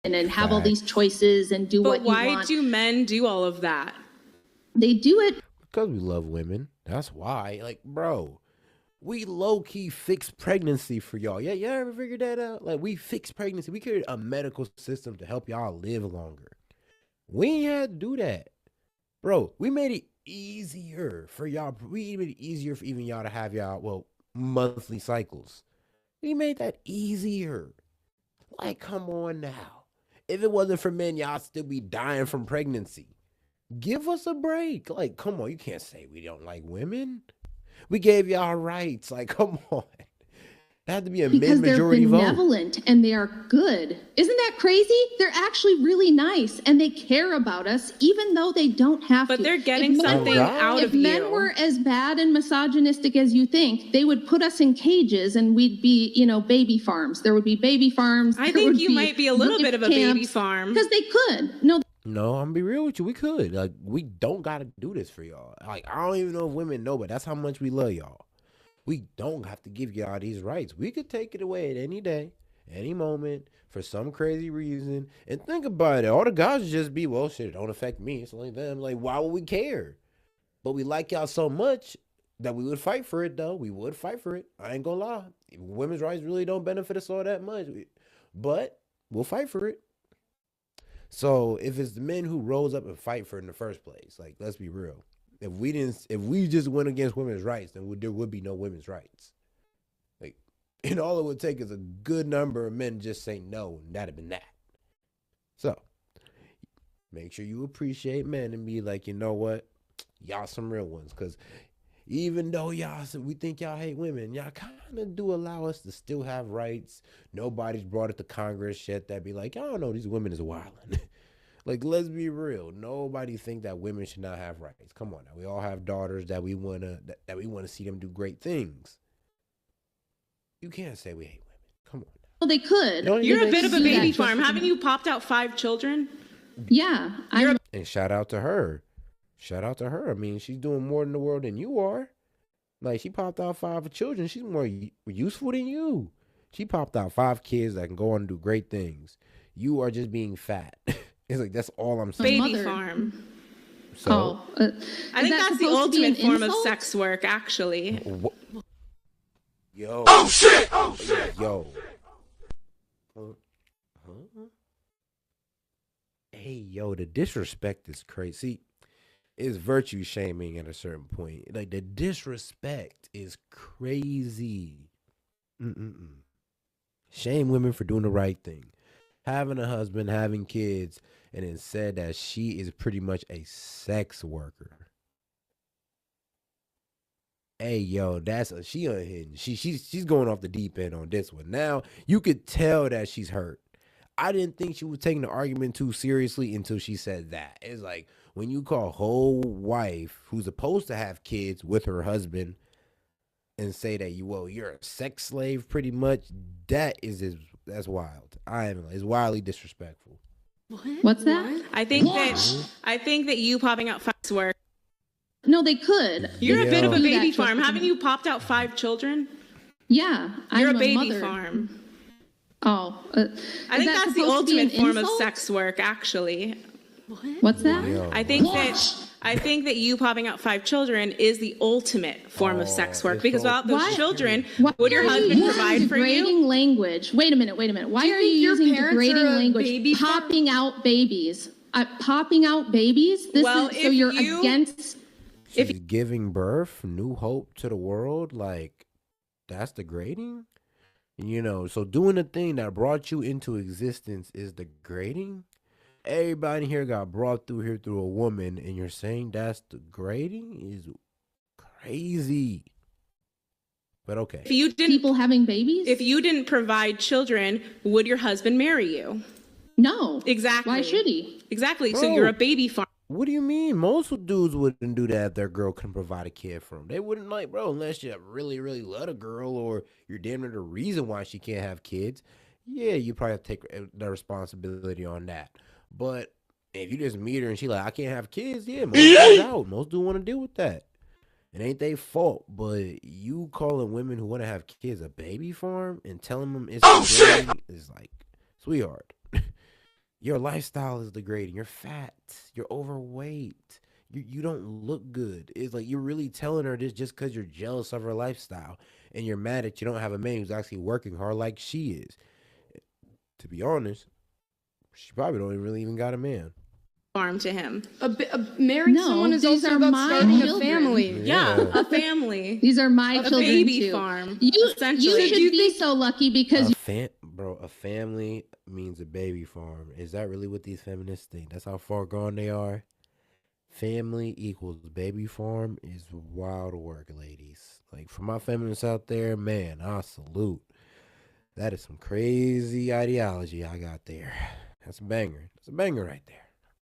and have all these choices and do what you want. But why do men do all of that? They do it because we love women. That's why. Like, bro, we low-key fix pregnancy for y'all. Yeah, y'all ever figured that out? Like, we fix pregnancy. We created a medical system to help y'all live longer. We ain't had to do that. Bro, we made it easier for y'all. We made it easier for even y'all to have y'all, monthly cycles. We made that easier. Like, come on now. If it wasn't for men, y'all still be dying from pregnancy. Give us a break. Like, come on. You can't say we don't like women. We gave y'all rights. Like, come on. That had to be a mid-majority vote. Because they're benevolent and they are good. Isn't that crazy? They're actually really nice and they care about us, even though they don't have to. But they're getting something out of you. If men were as bad and misogynistic as you think, they would put us in cages and we'd be, baby farms. There would be baby farms. I think you might be a little bit of a baby farm. Because they could. No, I'm gonna be real with you. We could. Like, we don't gotta do this for y'all. Like, I don't even know if women know, but that's how much we love y'all. We don't have to give y'all these rights. We could take it away at any day, any moment, for some crazy reason. And think about it. All the guys would just be, well, shit, it don't affect me. It's like them. Like, why would we care? But we like y'all so much that we would fight for it, though. We would fight for it. I ain't gonna lie. Women's rights really don't benefit us all that much. But we'll fight for it. So if it's the men who rose up and fight for it in the first place, like, let's be real. If we just went against women's rights, then there would be no women's rights. Like, and all it would take is a good number of men just say no, and that'd have been that. So, make sure you appreciate men and be like, you know what? Y'all some real ones. Because even though we think y'all hate women, y'all kind of do allow us to still have rights. Nobody's brought it to Congress yet that be like, I don't know, these women is wilding. Like, let's be real. Nobody think that women should not have rights. Come on now. We all have daughters that we wanna see them do great things. You can't say we hate women. Come on now. Well, they could. You're a bit of a baby farm. Haven't you popped out 5 children? Yeah. And shout out to her. Shout out to her. I mean, she's doing more in the world than you are. Like, she popped out 5 children. She's more useful than you. She popped out 5 kids that can go on and do great things. You are just being fat. It's like, that's all I'm saying. Baby farm. So, I think that's the ultimate form of sex work, actually. Yo. Oh, shit! Oh, shit! Yo. Huh? Hey, yo, the disrespect is crazy. It's virtue shaming at a certain point. Like, the disrespect is crazy. Shame women for doing the right thing. Having a husband, having kids, and then said that she is pretty much a sex worker. Hey, yo, she unhidden. She's going off the deep end on this one. Now, you could tell that she's hurt. I didn't think she was taking the argument too seriously until she said that. It's like, when you call a whole wife who's supposed to have kids with her husband and say that you're a sex slave pretty much, that's wild. It's wildly disrespectful. What's that? I think that you popping out sex work. No, they could. You're a bit of a baby farm. Haven't you popped out 5 children? Yeah. You're a baby farm. Oh. I think that's the ultimate form of sex work, actually. What's that? Yo, I think that you popping out 5 children is the ultimate form of sex work, because without those children, would your husband provide for you? Degrading language. Wait a minute. Why are you using degrading language? Popping out babies. Popping out babies? So you're against. She's giving birth, new hope to the world. Like, that's degrading? So doing the thing that brought you into existence is degrading? Everybody here got brought through a woman, and you're saying that's degrading? Is crazy. But okay. People having babies? If you didn't provide children, would your husband marry you? No. Exactly. Why should he? Exactly. Bro, so you're a baby farm. What do you mean? Most dudes wouldn't do that if their girl couldn't provide a kid for them. They wouldn't, unless you really, really love a girl or you're damn near the reason why she can't have kids. Yeah, you probably have to take the responsibility on that. But if you just meet her and she like, I can't have kids, yeah, most dudes out. Most dudes want to deal with that. It ain't their fault, but you calling women who want to have kids a baby farm and telling them it's is like, sweetheart, Your lifestyle is degrading. You're fat. You're overweight. You don't look good. It's like you're really telling her this just because you're jealous of her lifestyle and you're mad that you don't have a man who's actually working hard like she is. To be honest, she probably don't really even got a man. Farm to him. Marrying someone is also about starting a family. Yeah, a family. These are my a children baby too. Farm. You should be so lucky because a family means a baby farm. Is that really what these feminists think? That's how far gone they are. Family equals baby farm is wild work, ladies. Like, for my feminists out there, man, I salute. That is some crazy ideology I got there. That's a banger. That's a banger right there.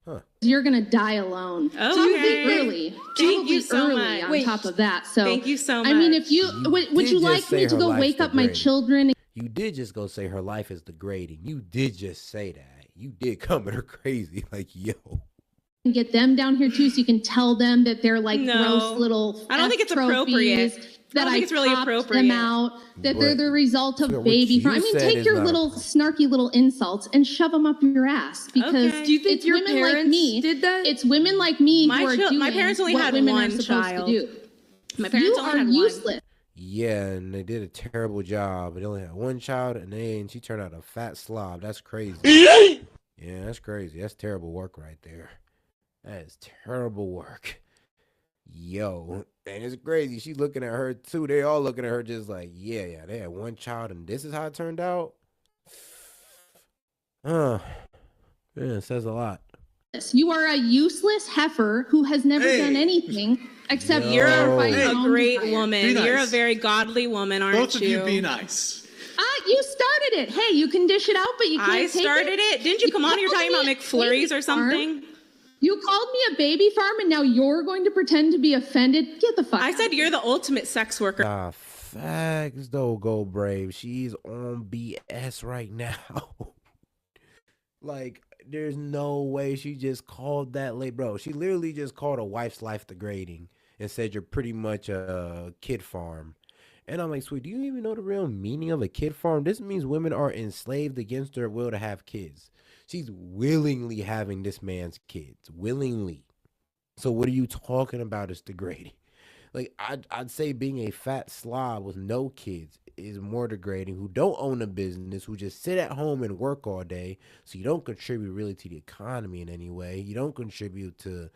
Huh. You're gonna die alone. Okay. Early. Thank you so early much. On top of that. So thank you so much. I mean, if you would you like me to go wake up my children? You did just go say her life is degrading. You did just say that. You did come at her crazy. Like, yo. And get them down here too, so you can tell them that they're like gross little. I don't think it's appropriate. That I don't think it's really appropriate. Them out, that they're the result of baby farm. I mean, take your little snarky little insults and shove them up your ass, because do you think your parents like me did that? It's women like me who are doing my parents only what had women one are supposed child. to do. My parents only had useless. one. Yeah, and they did a terrible job. They only had one child, and she turned out a fat slob. That's crazy. Yeah, that's crazy. That's terrible work right there. That is terrible work. Yo, and it's crazy. She's looking at her too. They all looking at her just like, yeah, they had one child, and this is how it turned out. Yeah, it says a lot. You are a useless heifer who has never done anything except You're a a great woman. Nice. You're a very godly woman, aren't Both you? of you be nice. You started it. Hey, you can dish it out, but you can't I started it. Didn't you come on? You're talking about McFlurries or something. You called me a baby farm, and now you're going to pretend to be offended? Get the fuck out. I said you're the ultimate sex worker. Facts though, Go Brave. She's on BS right now. Like, there's no way she just called that late, bro. She literally just called a wife's life degrading and said you're pretty much a kid farm. And I'm like, sweet, do you even know the real meaning of a kid farm? This means women are enslaved against their will to have kids. She's willingly having this man's kids, willingly. So what are you talking about is degrading? Like, I'd say being a fat slob with no kids is more degrading, who don't own a business, who just sit at home and work all day, so you don't contribute really to the economy in any way. You don't contribute to,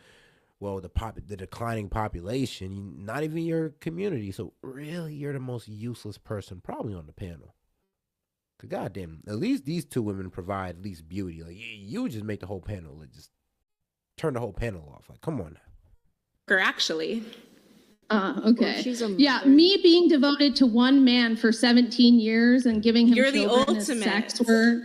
well, the declining population, not even your community. So really, you're the most useless person probably on the panel. Goddamn, at least these two women provide at least beauty. Like, you just make the whole panel, like, just turn the whole panel off. Like, come on now. Actually. Okay. Well, me being devoted to one man for 17 years and giving him You're the ultimate sex work.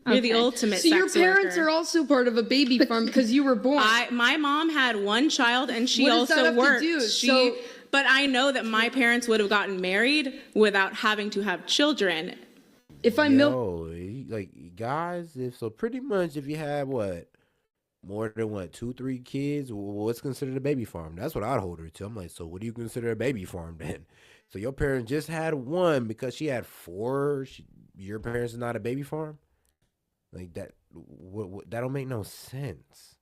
You're the ultimate So sex your parents worker. are also part of a baby farm because you were born. My mom had one child, and she What does that also have to worked. do? But I know that my parents would have gotten married without having to have children. If I like, guys, pretty much if you have more than 2-3 kids, what's considered a baby farm? That's what I'd hold her to. I'm like, so what do you consider a baby farm then? So your parents just had one because she had 4. Your parents is not a baby farm? Like, that don't make no sense.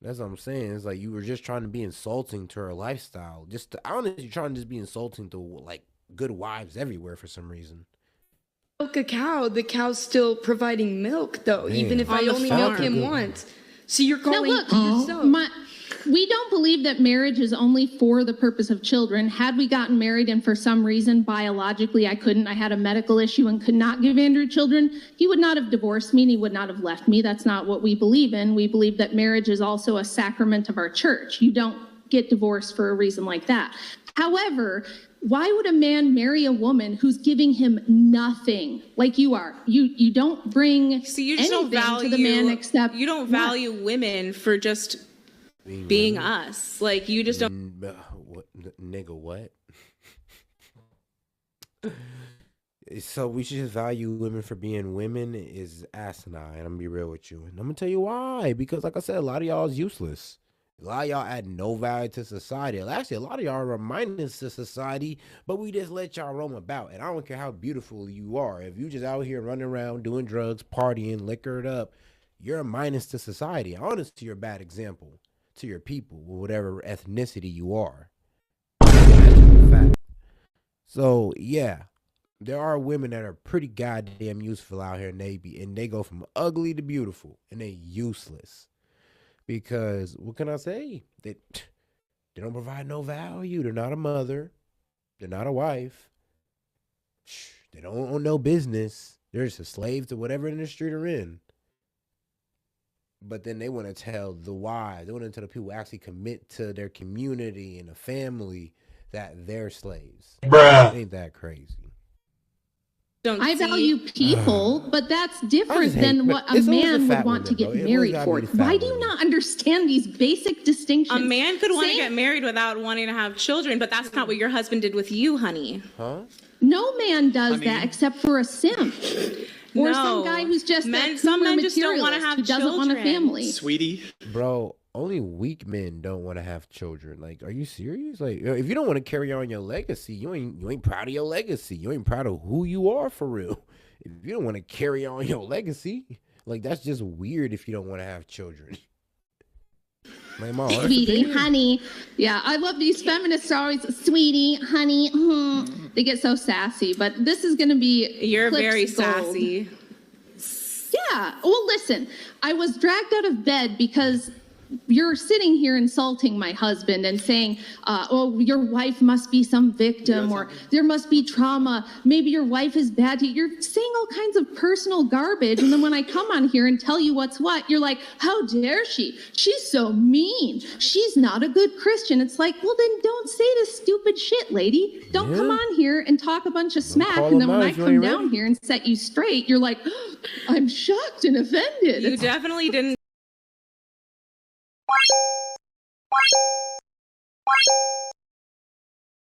That's what I'm saying. It's like you were just trying to be insulting to her lifestyle. I don't know if you're trying to just be insulting to, like, good wives everywhere for some reason. milk a cow, the cow's still providing milk, though, even if I only milk him once. So you're calling yourself. We don't believe that marriage is only for the purpose of children. Had we gotten married and for some reason biologically I had a medical issue and could not give Andrew children, he would not have divorced me and he would not have left me. That's not what we believe in. We believe that marriage is also a sacrament of our church. You don't get divorced for a reason like that. However, why would a man marry a woman who's giving him nothing like you are? You don't bring anything to the man except you don't value women for just being us. Like, you just don't. Nigga, what? So we should just value women for being women is asinine. I'm gonna be real with you, and I'm gonna tell you why. Because, like I said, a lot of y'all is useless. A lot of y'all add no value to society. Actually, a lot of y'all are reminders to society, but we just let y'all roam about. And I don't care how beautiful you are. If you just out here running around doing drugs, partying, liquored up, you're a minus to society. Honestly, you're a bad example to your people, whatever ethnicity you are. That's a fact. So yeah, there are women that are pretty goddamn useful out here, and they go from ugly to beautiful, and they useless because what can I say? They don't provide no value. They're not a mother. They're not a wife. They don't own no business. They're just a slave to whatever industry they're in. But then they want to tell the wives, they want to tell the people who actually commit to their community and the family that they're slaves. Bruh. Ain't that crazy? I value people, but that's different than what a man would want to get married for. Why do you not understand these basic distinctions? A man could want to get married without wanting to have children, but that's not what your husband did with you, honey. Huh? No man does that except for a simp. Or some guy who's just some men just don't want to have who doesn't want a family. Sweetie. Bro, only weak men don't want to have children. Like, are you serious? Like, if you don't want to carry on your legacy, you ain't proud of your legacy. You ain't proud of who you are for real. If you don't want to carry on your legacy, like, that's just weird if you don't want to have children. My mom, sweetie, honey. Yeah, I love these feminists are always sweetie, honey. They get so sassy, but this is going to be You're very sassy. Yeah. Well, listen, I was dragged out of bed because you're sitting here insulting my husband and saying, oh, your wife must be some victim or there must be trauma. Maybe your wife is bad to you. You're saying all kinds of personal garbage. And then when I come on here and tell you what's what, you're like, how dare she? She's so mean. She's not a good Christian. It's like, well, then don't say this stupid shit, lady. Don't come on here and talk a bunch of smack. And then when I come down here and set you straight, you're like, oh, I'm shocked and offended. You definitely didn't.